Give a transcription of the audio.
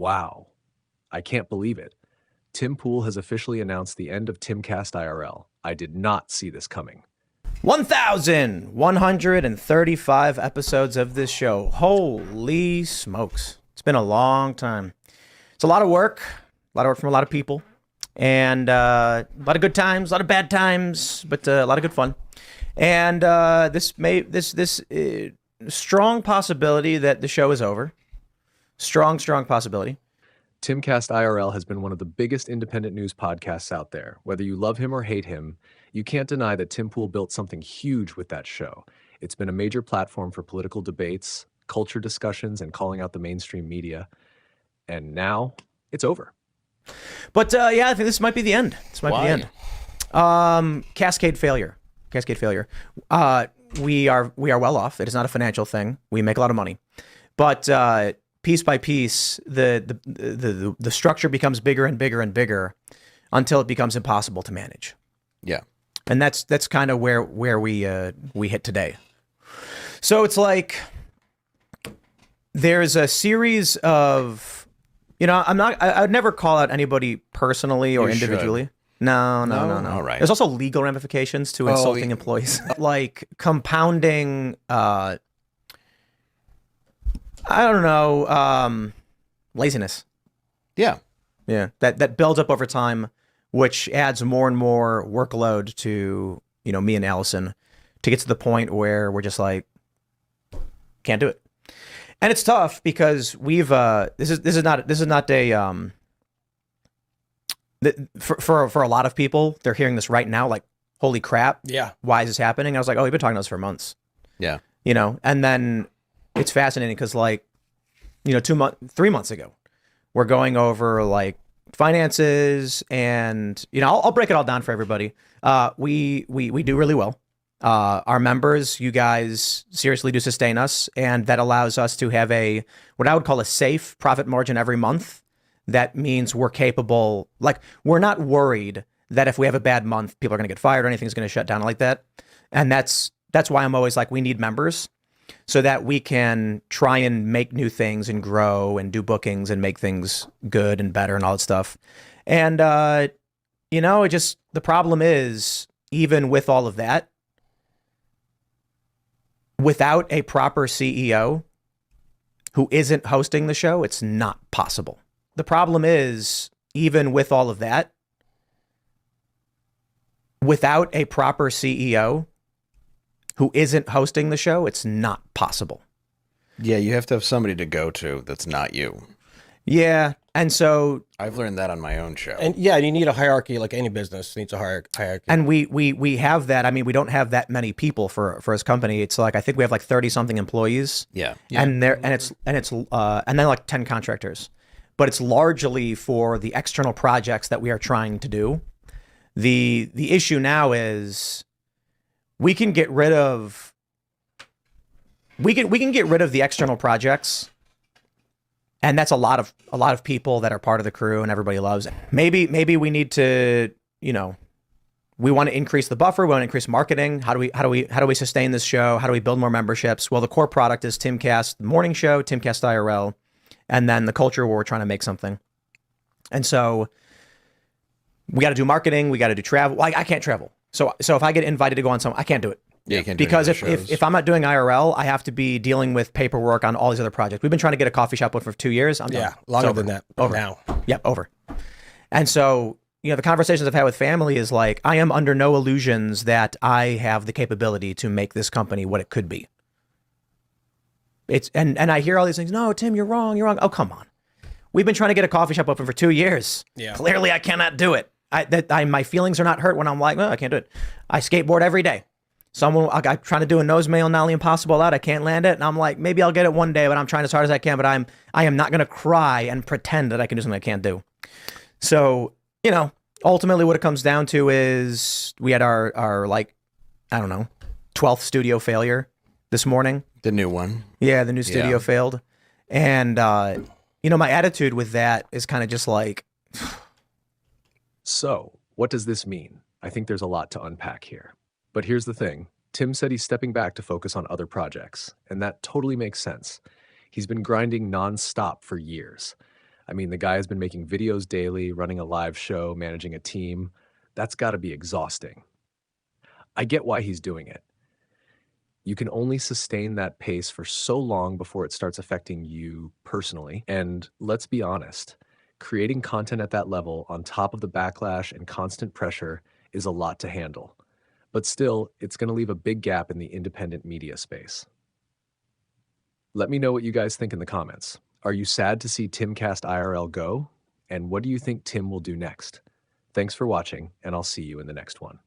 Wow, I can't believe it. Tim Pool has officially announced the end of Timcast IRL. I did not see this coming. 1,135 episodes of this show. Holy smokes. It's been a long time. It's a lot of work from a lot of people, and a lot of good times, a lot of bad times, but a lot of good fun. And this strong possibility that the show is over. Strong possibility. Timcast IRL has been one of the biggest independent news podcasts out there. Whether you love him or hate him, you can't deny that Tim Pool built something huge with that show. It's been a major platform for political debates, culture discussions, and calling out the mainstream media. And now it's over. But yeah, I think this might be the end. This might be the end. Cascade failure. We are well off. It is not a financial thing. We make a lot of money, but piece by piece, the structure becomes bigger and bigger and bigger until it becomes impossible to manage. Yeah, and that's kind of where we hit today. So it's like there's a series of, I would never call out anybody personally or individually. No. All right. There's also legal ramifications to insulting employees, like compounding. I don't know, laziness. Yeah. That builds up over time, which adds more and more workload to, me and Allison, to get to the point where we're just like, can't do it. And it's tough because we've, this is not a, for a lot of people, they're hearing this right now, like, holy crap. Yeah. Why is this happening? I was like, oh, we've been talking about this for months. Yeah. And then it's fascinating because, like, 3 months ago, we're going over like finances, and I'll break it all down for everybody. We do really well. Our members, you guys seriously do sustain us, and that allows us to have what I would call a safe profit margin every month. That means we're capable, like, we're not worried that if we have a bad month, people are going to get fired or anything's going to shut down like that. And that's why I'm always like, we need members, so that we can try and make new things and grow and do bookings and make things good and better and all that stuff. And, the problem is, even with all of that, without a proper CEO who isn't hosting the show, it's not possible. The problem is, even with all of that, without a proper CEO who isn't hosting the show, it's not possible. Yeah, you have to have somebody to go to that's not you. Yeah, and so I've learned that on my own show. And yeah, you need a hierarchy, like any business needs a hierarchy. And we have that. I mean, we don't have that many people for his company. It's like, I think we have like 30 something employees. Yeah. And then like 10 contractors. But it's largely for the external projects that we are trying to do. The issue now is we can get rid of the external projects, and that's a lot of people that are part of the crew and everybody loves it. Maybe we need to, we want to increase the buffer, we want to increase marketing. How do we sustain this show? How do we build more memberships? Well, the core product is Timcast, the morning show, Timcast IRL, and then the culture where we're trying to make something. And so we got to do marketing, we got to do travel. Well, I can't travel. So if I get invited to go on some, I can't do it. Yeah, you can't do because if if I'm not doing IRL, I have to be dealing with paperwork on all these other projects. We've been trying to get a coffee shop one for 2 years. I'm done. Longer than that. Over Now. Yep, over. And so, the conversations I've had with family is like, I am under no illusions that I have the capability to make this company what it could be. And I hear all these things. No, Tim, you're wrong. Oh, come on. We've been trying to get a coffee shop open for 2 years. Yeah. Clearly, I cannot do it. My feelings are not hurt when I'm like, I can't do it. I skateboard every day. I'm trying to do a nose mail, nollie impossible out. I can't land it. And I'm like, maybe I'll get it one day, but I'm trying as hard as I can. But I am not going to cry and pretend that I can do something I can't do. So, ultimately what it comes down to is we had our like, I don't know, 12th studio failure this morning. The new one. Yeah, the new studio failed. And, my attitude with that is kind of just like... So, what does this mean? I think there's a lot to unpack here. But here's the thing. Tim said he's stepping back to focus on other projects, and that totally makes sense. He's been grinding non-stop for years. I mean, the guy has been making videos daily, running a live show, managing a team. That's got to be exhausting. I get why he's doing it. You can only sustain that pace for so long before it starts affecting you personally. And let's be honest, creating content at that level on top of the backlash and constant pressure is a lot to handle. But still, it's going to leave a big gap in the independent media space. Let me know what you guys think in the comments. Are you sad to see Timcast IRL go? And what do you think Tim will do next? Thanks for watching, and I'll see you in the next one.